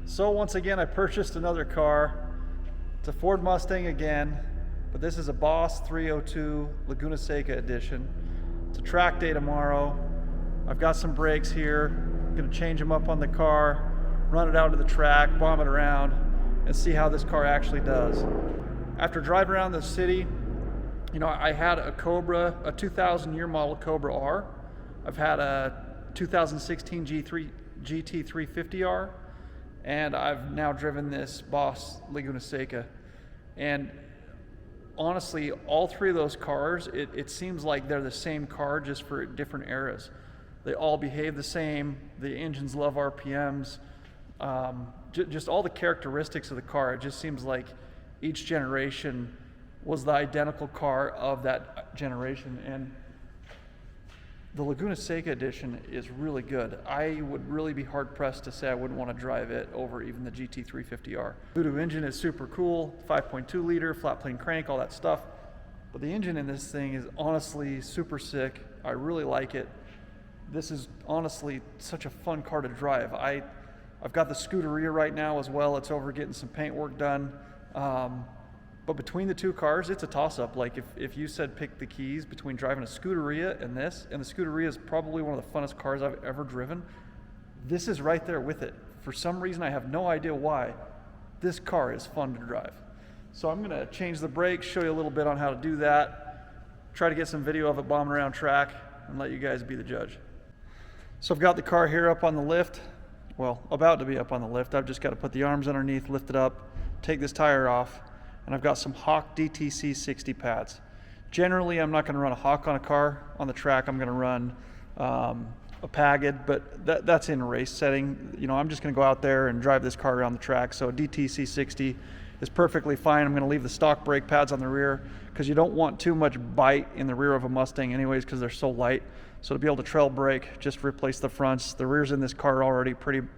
So once again, I purchased another car. It's a Ford Mustang again, but this is a Boss 302 Leguna Seca edition. It's a track day tomorrow. I've got some brakes here. I'm gonna change them up on the car, run it out to the track, bomb it around, and see how this car actually does. After driving around the city, you know, I had a Cobra, a 2000 year model Cobra R. I've had a 2016 GT350R, and I've now driven this Boss Leguna Seca. And honestly, all three of those cars, it seems like they're the same car, just for different eras. They all behave the same. The engines love RPMs. Just all the characteristics of the car. It just seems like each generation was the identical car of that generation. And the Leguna Seca edition is really good. I would really be hard pressed to say I wouldn't want to drive it over even the GT350R. Voodoo engine is super cool, 5.2 liter, flat plane crank, all that stuff. But the engine in this thing is honestly super sick. I really like it. This is honestly such a fun car to drive. I've got the Scuderia right now as well. It's over getting some paint work done. But between the two cars, it's a toss-up. Like if you said pick the keys between driving a Scuderia and this, and the Scuderia is probably one of the funnest cars I've ever driven, this is right there with it. For some reason, I have no idea why, this car is fun to drive. So I'm gonna change the brakes, show you a little bit on how to do that, try to get some video of it bombing around track, and let you guys be the judge. So I've got the car here up on the lift. Well, about to be up on the lift. I've just got to put the arms underneath, lift it up, take this tire off, and I've got some Hawk DTC 60 pads. Generally, I'm not going to run a Hawk on a car. On the track, I'm going to run a Pagid, but that's in race setting. You know, I'm just going to go out there and drive this car around the track. So DTC 60 is perfectly fine. I'm going to leave the stock brake pads on the rear because you don't want too much bite in the rear of a Mustang anyways because they're so light. So to be able to trail brake, just replace the fronts. The rear's in this car already pretty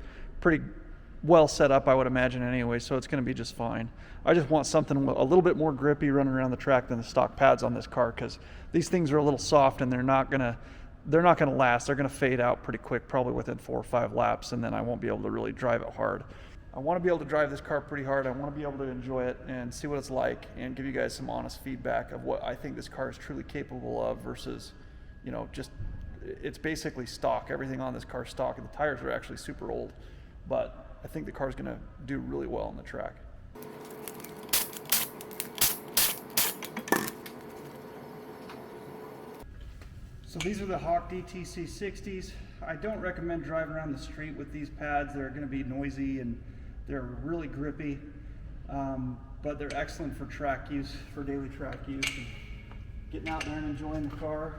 well set up, I would imagine anyway, so it's going to be just fine. I just want something a little bit more grippy running around the track than the stock pads on this car because these things are a little soft and they're not going to last. They're going to fade out pretty quick, probably within 4 or 5 laps, and then I won't be able to really drive it hard. I want to be able to drive this car pretty hard. I want to be able to enjoy it and see what it's like and give you guys some honest feedback of what I think this car is truly capable of versus, you know, just it's basically stock. Everything on this car is stock, and the tires are actually super old, but I think the car's gonna do really well on the track. So these are the Hawk DTC 60s. I don't recommend driving around the street with these pads. They're gonna be noisy and they're really grippy, but they're excellent for track use, for daily track use, and getting out there and enjoying the car.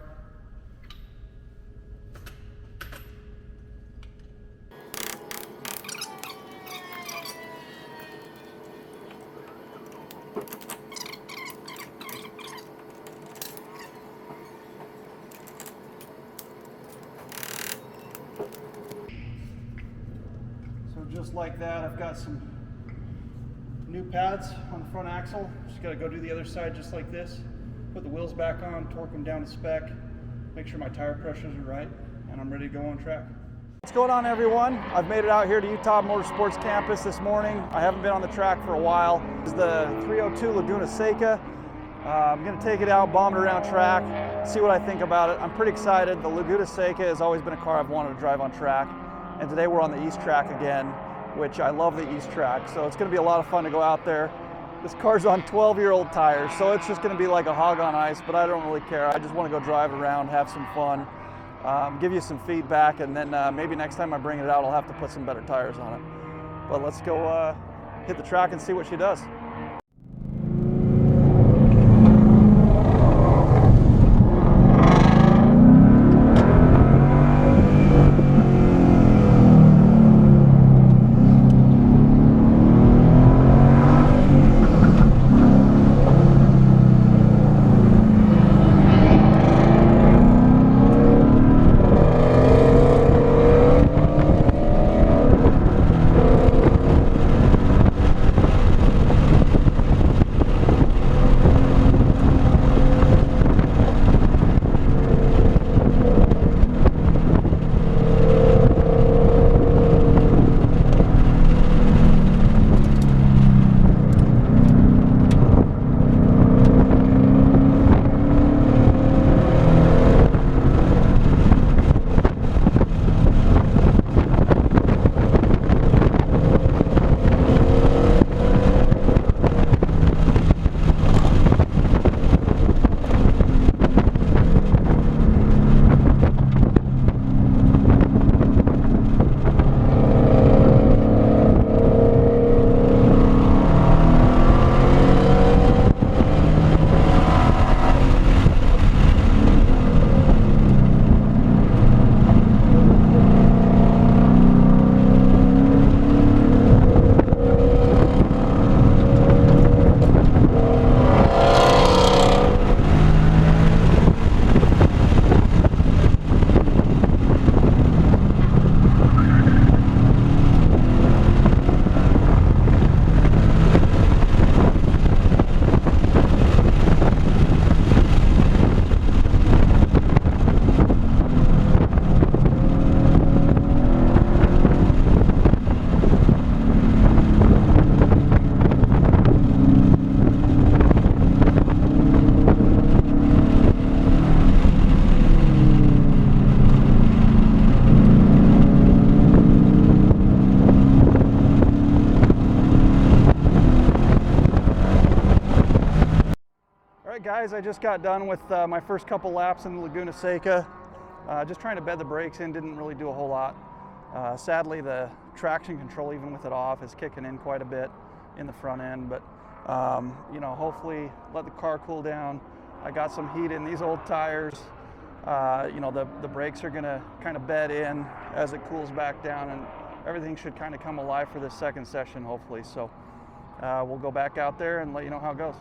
Just like that, I've got some new pads on the front axle. Just got to go do the other side just like this. Put the wheels back on, torque them down to spec, make sure my tire pressures are right, and I'm ready to go on track. What's going on, everyone? I've made it out here to Utah Motorsports Campus this morning. I haven't been on the track for a while. This is the 302 Leguna Seca. I'm going to take it out, bomb it around track, see what I think about it. I'm pretty excited. The Leguna Seca has always been a car I've wanted to drive on track. And today we're on the east track again, which I love the east track. So it's gonna be a lot of fun to go out there. This car's on 12-year-old tires, so it's just gonna be like a hog on ice, but I don't really care. I just wanna go drive around, have some fun, give you some feedback, and then maybe next time I bring it out, I'll have to put some better tires on it. But let's go hit the track and see what she does. guys, I just got done with my first couple laps in the Leguna Seca. Just trying to bed the brakes in, didn't really do a whole lot. Sadly, the traction control, even with it off, is kicking in quite a bit in the front end, but you know, hopefully let the car cool down. I got some heat in these old tires. You know, the brakes are gonna kind of bed in as it cools back down, and everything should kind of come alive for this second session, hopefully. So we'll go back out there and let you know how it goes.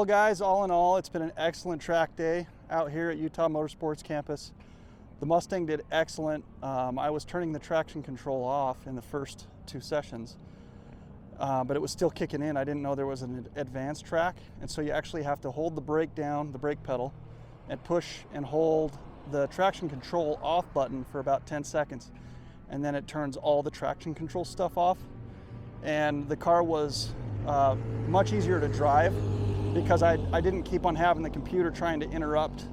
guys, all in all, it's been an excellent track day out here at Utah Motorsports Campus. The Mustang did excellent. I was turning the traction control off in the first 2 sessions, but it was still kicking in. I didn't know there was an advanced track, and so you actually have to hold the brake down, the brake pedal, and push and hold the traction control off button for about 10 seconds, and then it turns all the traction control stuff off. And the car was much easier to drive because I didn't keep on having the computer trying to interrupt,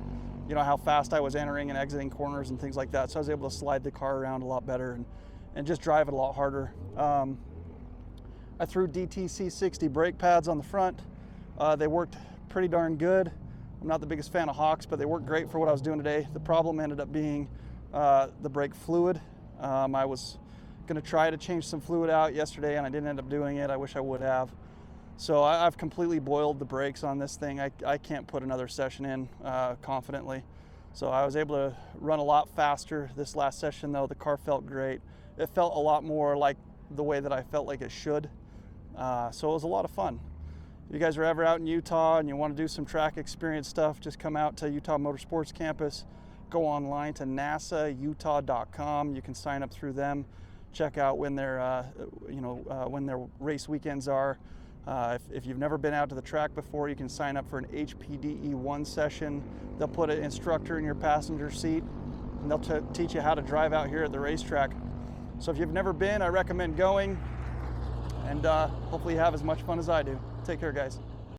you know, how fast I was entering and exiting corners and things like that. So I was able to slide the car around a lot better and just drive it a lot harder. I threw DTC 60 brake pads on the front. They worked pretty darn good. I'm not the biggest fan of Hawks, but they worked great for what I was doing today. The problem ended up being the brake fluid. I was going to try to change some fluid out yesterday, and I didn't end up doing it. I wish I would have. So I've completely boiled the brakes on this thing. I can't put another session in confidently. So I was able to run a lot faster this last session, though. The car felt great. It felt a lot more like the way that I felt like it should. So it was a lot of fun. If you guys are ever out in Utah and you want to do some track experience stuff, just come out to Utah Motorsports Campus. Go online to nasautah.com. You can sign up through them. Check out when their when their race weekends are. If you've never been out to the track before, you can sign up for an HPDE1 session. They'll put an instructor in your passenger seat, and they'll teach you how to drive out here at the racetrack. So if you've never been, I recommend going, and hopefully you have as much fun as I do. Take care, guys.